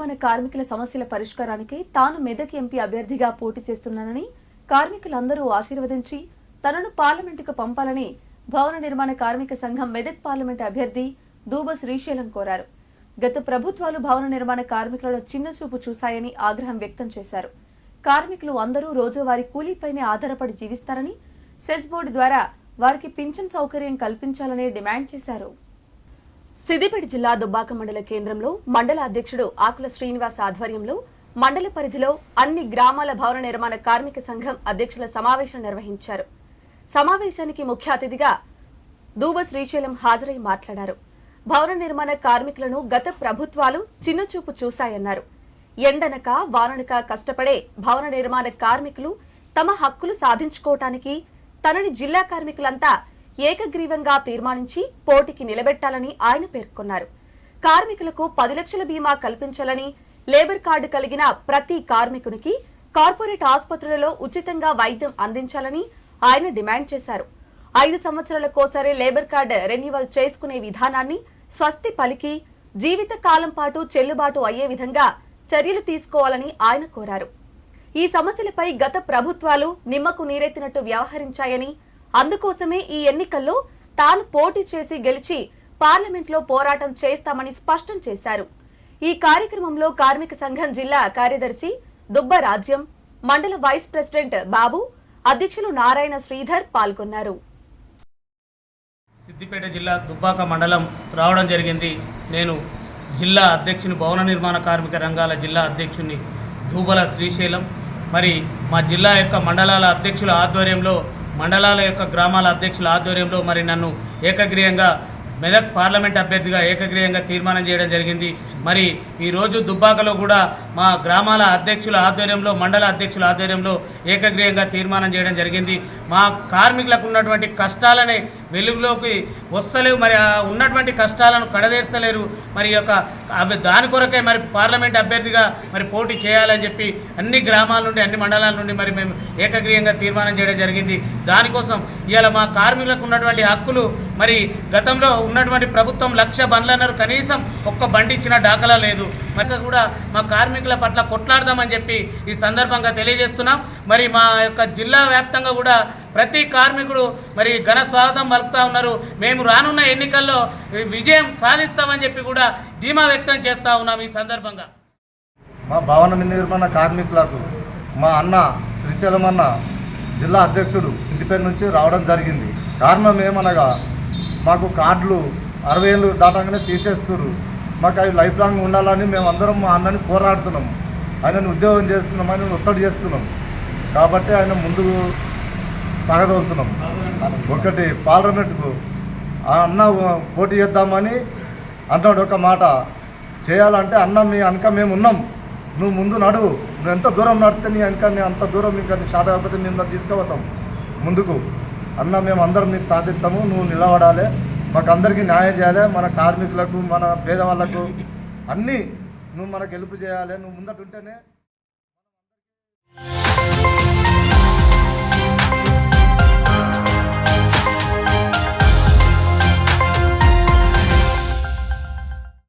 నిర్మాణ కార్మికుల సమస్యల పరిష్కారానికి తాను మెదక్ ఎంపీ అభ్యర్థిగా పోటీ చేస్తున్నానని, కార్మికులందరూ ఆశీర్వదించి తనను పార్లమెంటుకు పంపాలని భవన నిర్మాణ కార్మిక సంఘం మెదక్ పార్లమెంటు అభ్యర్థి దూబ శ్రీశైలం కోరారు. గత ప్రభుత్వాలు భవన నిర్మాణ కార్మికులను చిన్నచూపు చూశాయని ఆగ్రహం వ్యక్తం చేశారు. కార్మికులు అందరూ రోజువారీ కూలీపైనే ఆధారపడి జీవిస్తారని, సెస్ బోర్డు ద్వారా వారికి పింఛన్ సౌకర్యం కల్పించాలని డిమాండ్ చేశారు. సిద్దిపేట జిల్లా దుబ్బాక మండల కేంద్రంలో మండల అధ్యక్షుడు ఆకుల శ్రీనివాస్ ఆధ్వర్యంలో మండల పరిధిలో అన్ని గ్రామాల భవన నిర్మాణ కార్మిక సంఘం అధ్యక్షుల సమావేశం నిర్వహించారు. సమావేశానికి ముఖ్య అతిథిగా దూబ శ్రీశైలం హాజరై మాట్లాడారు. భవన నిర్మాణ కార్మికులను గత ప్రభుత్వాలు చిన్నచూపు చూశాయన్నారు. ఎండనక వాననక కష్టపడే భవన నిర్మాణ కార్మికులు తమ హక్కులు సాధించుకోవటానికి తనని జిల్లా కార్మికులంతా ఏకగ్రీవంగా తీర్మానించి పోటీకి నిలబెట్టాలని ఆయన పేర్కొన్నారు. కార్మికులకు 10 లక్షల బీమా కల్పించాలని, లేబర్ కార్డు కలిగిన ప్రతి కార్మికునికి కార్పొరేట్ ఆసుపత్రులలో ఉచితంగా వైద్యం అందించాలని ఆయన డిమాండ్ చేశారు. 5 సంవత్సరాలకోసారి లేబర్ కార్డు రెన్యువల్ చేసుకునే విధానాన్ని స్వస్తి పలికి జీవిత కాలం పాటు చెల్లుబాటు అయ్యే విధంగా చర్యలు తీసుకోవాలని ఆయన కోరారు. ఈ సమస్యలపై గత ప్రభుత్వాలు నిమ్మకు నీరెత్తినట్టు వ్యవహరించాయని, అందుకోసమే ఈ ఎన్నికల్లో తాను పోటీ చేసి గెలిచి పార్లమెంట్లో పోరాటం చేస్తామని స్పష్టం చేశారు. ఈ కార్యక్రమంలో కార్మిక సంఘం జిల్లా కార్యదర్శి దుబ్బ రాజ్యం, మండల వైస్ ప్రెసిడెంట్ బాబు, అధ్యక్షులు నారాయణ శ్రీధర్ పాల్గొన్నారు. సిద్దిపేట జిల్లా దుబ్బాక మండలం రావడం జరిగింది. నేను జిల్లా అధ్యక్షుని, భవన నిర్మాణ కార్మిక రంగాల జిల్లా అధ్యక్షుని దూబల శ్రీశైలం. మరి మా జిల్లా యొక్క మండలాల అధ్యక్షుల ఆధ్వర్యంలో, మండలాల యొక్క గ్రామాల అధ్యక్షుల ఆధ్వర్యంలో మరి నన్ను ఏకగ్రీయంగా మెదక్ పార్లమెంట్ అభ్యర్థిగా ఏకగ్రీయంగా తీర్మానం చేయడం జరిగింది. మరి ఈరోజు దుబ్బాకలో కూడా మా గ్రామాల అధ్యక్షుల ఆధ్వర్యంలో, మండల అధ్యక్షుల ఆధ్వర్యంలో ఏకగ్రీయంగా తీర్మానం చేయడం జరిగింది. మా కార్మికులకు ఉన్నటువంటి కష్టాలని వెలుగులోకి వస్తలేవు, మరి ఉన్నటువంటి కష్టాలను కడదేర్చలేరు. మరి యొక్క దాని కొరకే మరి పార్లమెంట్ అభ్యర్థిగా మరి పోటీ చేయాలని చెప్పి అన్ని గ్రామాల నుండి, అన్ని మండలాల నుండి మరి మేము ఏకగ్రీయంగా తీర్మానం చేయడం జరిగింది. దానికోసం ఇవాళ మా కార్మికులకు ఉన్నటువంటి హక్కులు, మరి గతంలో ఉన్నటువంటి ప్రభుత్వం 1,00,000 బండ్లు అన్నారు, కనీసం ఒక్క బండి ఇచ్చిన దాఖలా లేదు. మరి కూడా మా కార్మికుల పట్ల కొట్లాడదామని చెప్పి ఈ సందర్భంగా తెలియజేస్తున్నాం. మరి మా యొక్క జిల్లా వ్యాప్తంగా కూడా ప్రతి కార్మికుడు మరి ఘన స్వాగతం పలుకుతూ ఉన్నారు. మేము రానున్న ఎన్నికల్లో విజయం సాధిస్తామని చెప్పి కూడా ధీమా వ్యక్తం చేస్తూ ఉన్నాం. ఈ సందర్భంగా మా భవన నిర్మాణ కార్మికులకు మా అన్న శ్రీశైలం అన్న జిల్లా అధ్యక్షుడు సిద్దిపేట నుంచి రావడం జరిగింది. కారణం ఏమనగా మాకు కార్డులు 60 ఏళ్ళు దాటంగానే తీసేస్తున్నారు. మాకు అవి లైఫ్ లాంగ్ ఉండాలని మేమందరం మా అన్నని పోరాడుతున్నాం. ఆయనను ఉద్యోగం చేస్తున్నాం, ఆయన ఒత్తిడి చేస్తున్నాం. కాబట్టి ఆయన ముందుకు సాగదోలుతున్నాం. ఒకటి పార్లమెంటుకు ఆ అన్న పోటీ చేద్దామని అన్నాడు. ఒక మాట చేయాలంటే అన్న మీ వెనక మేము ఉన్నాం, నువ్వు ముందు నడువు, నువ్వు ఎంత దూరం నడితే నీ వెనక అంత దూరం ఇంకా సాధ కాకపోతే మేము తీసుకుపోతాం ముందుకు. అన్న మేము అందరం నీకు సాధిస్తాము, నువ్వు నిలబడాలి, మాకు అందరికీ న్యాయం చేయాలి, మన కార్మికులకు, మన పేదవాళ్ళకు అన్నీ నువ్వు మనకు హెల్ప్ చేయాలి, నువ్వు ముందటుంటేనే